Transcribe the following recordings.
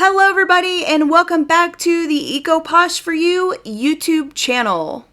Hello everybody and welcome back to the Eco Posh for You YouTube channel.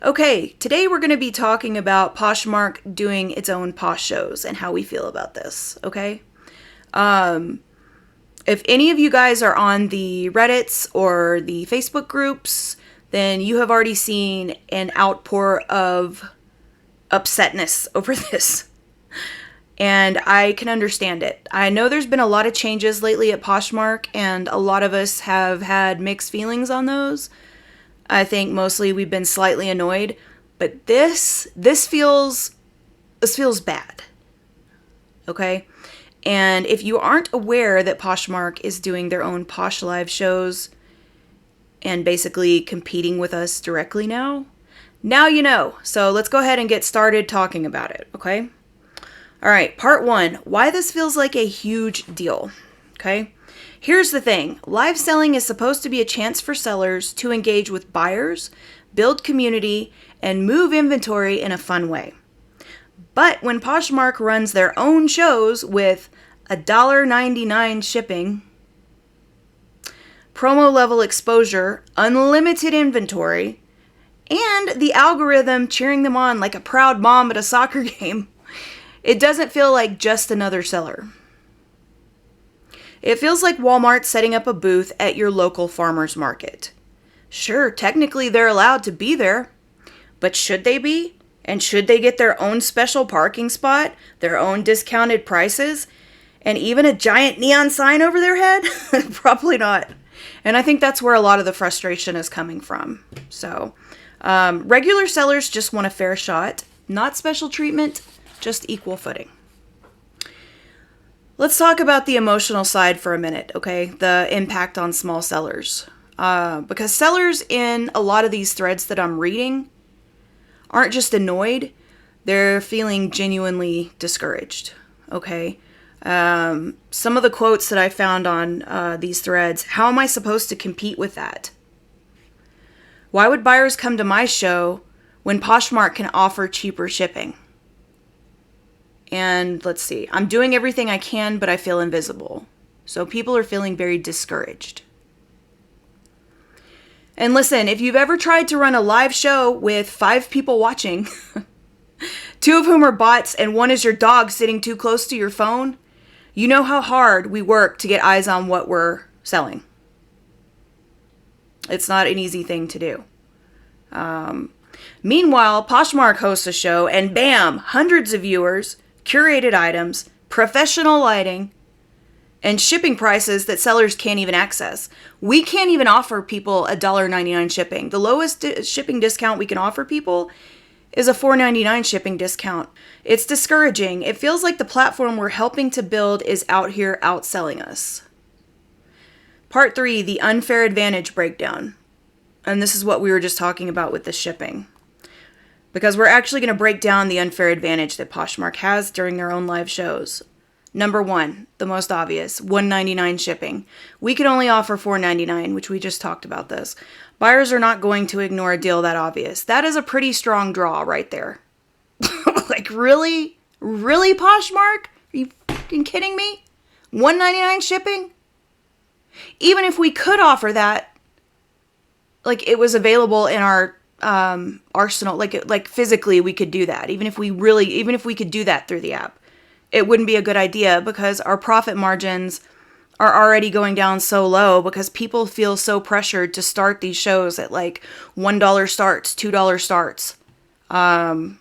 Okay, today we're going to be talking about Poshmark doing its own Posh shows and how we feel about this, okay? If any of you guys are on the Reddits or the Facebook groups, then you have already seen an outpour of upsetness over this. And I can understand it. I know there's been a lot of changes lately at Poshmark, and a lot of us have had mixed feelings on those. I think mostly we've been slightly annoyed, but this feels bad. Okay? And if you aren't aware that Poshmark is doing their own Posh Live shows and basically competing with us directly now you know. So let's go ahead and get started talking about it, okay? All right, part one, why this feels like a huge deal, okay? Here's the thing. Live selling is supposed to be a chance for sellers to engage with buyers, build community, and move inventory in a fun way. But when Poshmark runs their own shows with $1.99 shipping, promo level exposure, unlimited inventory, and the algorithm cheering them on like a proud mom at a soccer game, it doesn't feel like just another seller. It feels like Walmart setting up a booth at your local farmer's market. Sure, technically they're allowed to be there, but should they be? And should they get their own special parking spot, their own discounted prices, and even a giant neon sign over their head? Probably not. And I think that's where a lot of the frustration is coming from. So, regular sellers just want a fair shot, not special treatment, just equal footing. Let's talk about the emotional side for a minute, okay? The impact on small sellers. Because sellers in a lot of these threads that I'm reading aren't just annoyed, they're feeling genuinely discouraged, okay? Some of the quotes that I found on these threads, how am I supposed to compete with that? Why would buyers come to my show when Poshmark can offer cheaper shipping? And let's see, I'm doing everything I can, but I feel invisible. So people are feeling very discouraged. And listen, if you've ever tried to run a live show with 5 people watching, 2 of whom are bots and 1 is your dog sitting too close to your phone, you know how hard we work to get eyes on what we're selling. It's not an easy thing to do. Meanwhile, Poshmark hosts a show and bam, hundreds of viewers, curated items, professional lighting, and shipping prices that sellers can't even access. We can't even offer people $1.99 shipping. The lowest shipping discount we can offer people is a $4.99 shipping discount. It's discouraging. It feels like the platform we're helping to build is out here outselling us. Part 3, the unfair advantage breakdown. And this is what we were just talking about with the shipping. Because we're actually going to break down the unfair advantage that Poshmark has during their own live shows. Number 1, the most obvious, $1.99 shipping. We can only offer $4.99, which we just talked about this. Buyers are not going to ignore a deal that obvious. That is a pretty strong draw right there. Like, really? Really, Poshmark? Are you fucking kidding me? $1.99 shipping? Even if we could offer that, like it was available in our arsenal, like physically we could do that. Even if we could do that through the app, it wouldn't be a good idea because our profit margins are already going down so low because people feel so pressured to start these shows at like $1 starts, $2 starts. So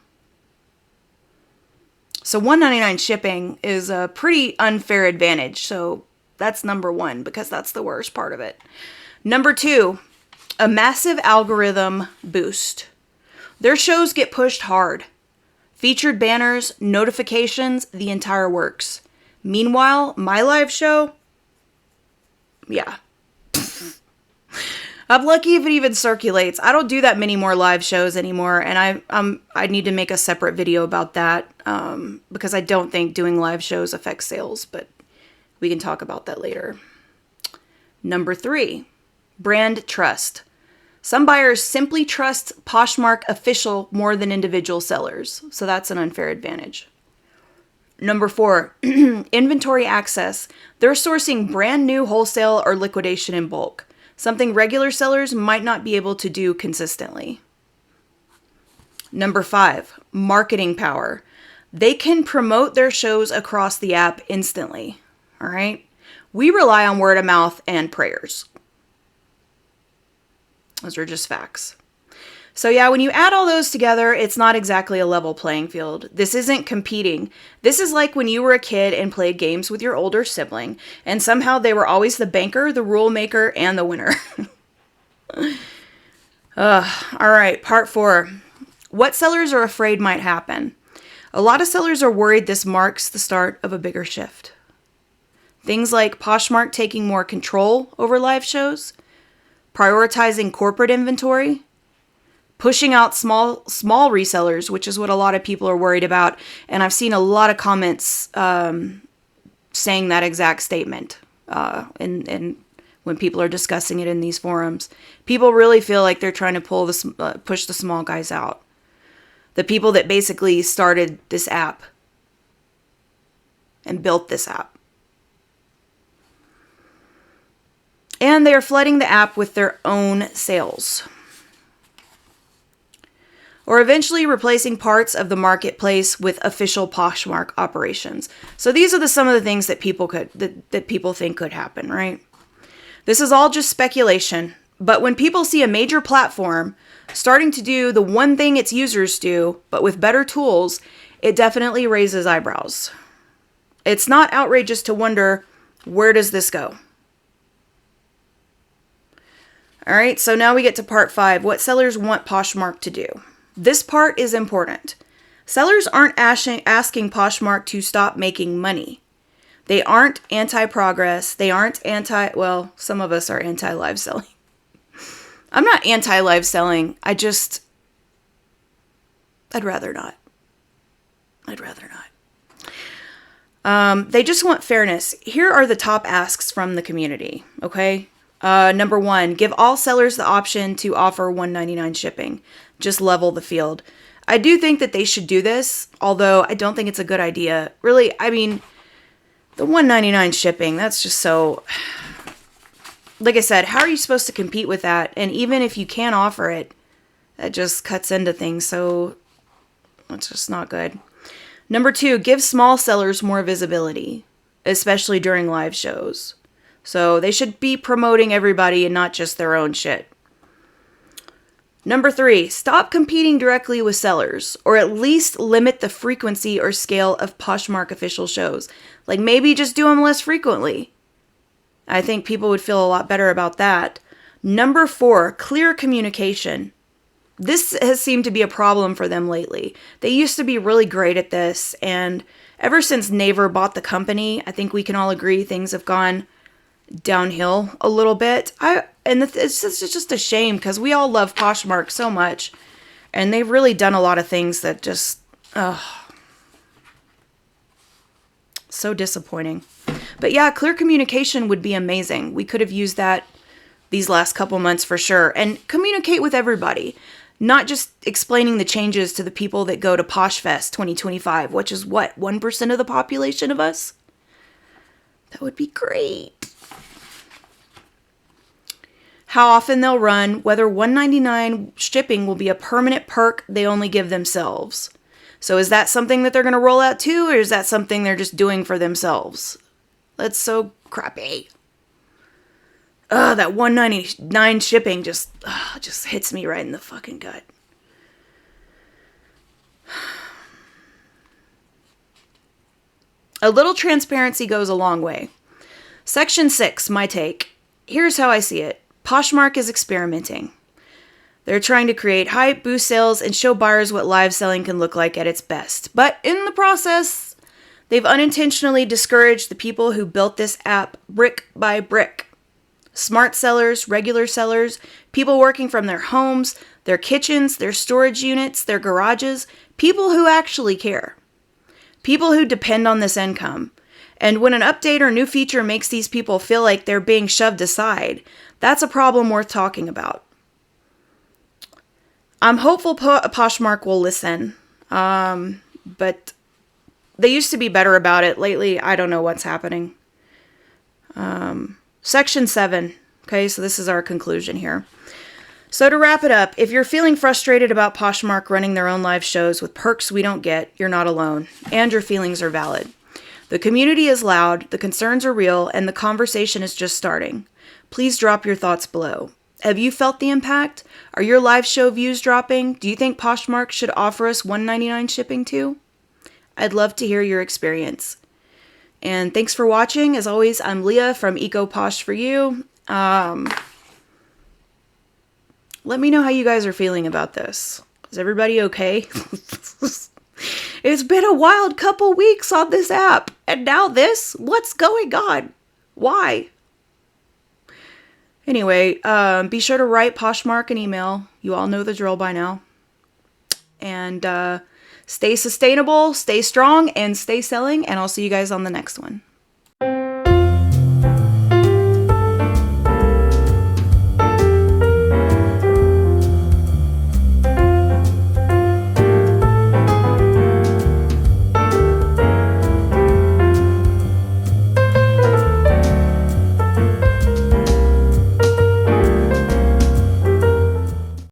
$1.99 shipping is a pretty unfair advantage. So that's number 1 because that's the worst part of it. Number 2, a massive algorithm boost. Their shows get pushed hard. Featured banners, notifications, the entire works. Meanwhile, my live show, yeah. I'm lucky if it even circulates. I don't do that many more live shows anymore, and I need to make a separate video about that because I don't think doing live shows affects sales, but we can talk about that later. Number 3, brand trust. Some buyers simply trust Poshmark official more than individual sellers, so that's an unfair advantage. Number 4, inventory access. They're sourcing brand new wholesale or liquidation in bulk, something regular sellers might not be able to do consistently. Number 5, marketing power. They can promote their shows across the app instantly. All right? We rely on word of mouth and prayers. Those are just facts. So yeah, when you add all those together, it's not exactly a level playing field. This isn't competing. This is like when you were a kid and played games with your older sibling, and somehow they were always the banker, the rule maker, and the winner. All right, part 4. What sellers are afraid might happen. A lot of sellers are worried this marks the start of a bigger shift. Things like Poshmark taking more control over live shows, prioritizing corporate inventory, pushing out small resellers, which is what a lot of people are worried about. And I've seen a lot of comments saying that exact statement and when people are discussing it in these forums. People really feel like they're trying to push the small guys out. The people that basically started this app and built this app. And they are flooding the app with their own sales, or eventually replacing parts of the marketplace with official Poshmark operations. So these are some of the things that people think could happen, right? This is all just speculation, but when people see a major platform starting to do the one thing its users do, but with better tools, it definitely raises eyebrows. It's not outrageous to wonder, where does this go? All right, so now we get to part 5, what sellers want Poshmark to do. This part is important. Sellers aren't asking Poshmark to stop making money. They aren't anti-progress. They aren't well, some of us are anti-live selling. I'm not anti-live selling. I'd rather not. They just want fairness. Here are the top asks from the community, okay? Number 1, give all sellers the option to offer $1.99 shipping. Just level the field. I do think that they should do this, although I don't think it's a good idea. Really, I mean, the $1.99 shipping, that's just so... Like I said, how are you supposed to compete with that? And even if you can offer it, that just cuts into things, so that's just not good. Number 2, give small sellers more visibility, especially during live shows. So they should be promoting everybody and not just their own shit. Number 3, stop competing directly with sellers, or at least limit the frequency or scale of Poshmark official shows. Like maybe just do them less frequently. I think people would feel a lot better about that. Number 4, clear communication. This has seemed to be a problem for them lately. They used to be really great at this, and ever since Naver bought the company, I think we can all agree things have gone downhill a little bit. It's just a shame because we all love Poshmark so much, and they've really done a lot of things that just, so disappointing. But yeah, clear communication would be amazing. We could have used that these last couple months for sure, and communicate with everybody, not just explaining the changes to the people that go to PoshFest 2025, which is what, 1% of the population of us? That would be great. How often they'll run, whether $1.99 shipping will be a permanent perk they only give themselves. So is that something that they're going to roll out too, or is that something they're just doing for themselves? That's so crappy. That $1.99 shipping just hits me right in the fucking gut. A little transparency goes a long way. Section 6, my take. Here's how I see it. Poshmark is experimenting. They're trying to create hype, boost sales, and show buyers what live selling can look like at its best. But in the process, they've unintentionally discouraged the people who built this app brick by brick. Smart sellers, regular sellers, people working from their homes, their kitchens, their storage units, their garages, people who actually care. People who depend on this income. And when an update or new feature makes these people feel like they're being shoved aside, that's a problem worth talking about. I'm hopeful Poshmark will listen, but They used to be better about it. Lately, I don't know what's happening. Section 7. Okay, so this is our conclusion here. So to wrap it up, if you're feeling frustrated about Poshmark running their own live shows with perks we don't get, you're not alone, and your feelings are valid. The community is loud, the concerns are real, and the conversation is just starting. Please drop your thoughts below. Have you felt the impact? Are your live show views dropping? Do you think Poshmark should offer us $1.99 shipping too? I'd love to hear your experience. And thanks for watching. As always, I'm Leah from EcoPosh for you. Let me know how you guys are feeling about this. Is everybody okay? It's been a wild couple weeks on this app. And now this? What's going on? Why? Anyway, be sure to write Poshmark an email. You all know the drill by now. And stay sustainable, stay strong, and stay selling. And I'll see you guys on the next one.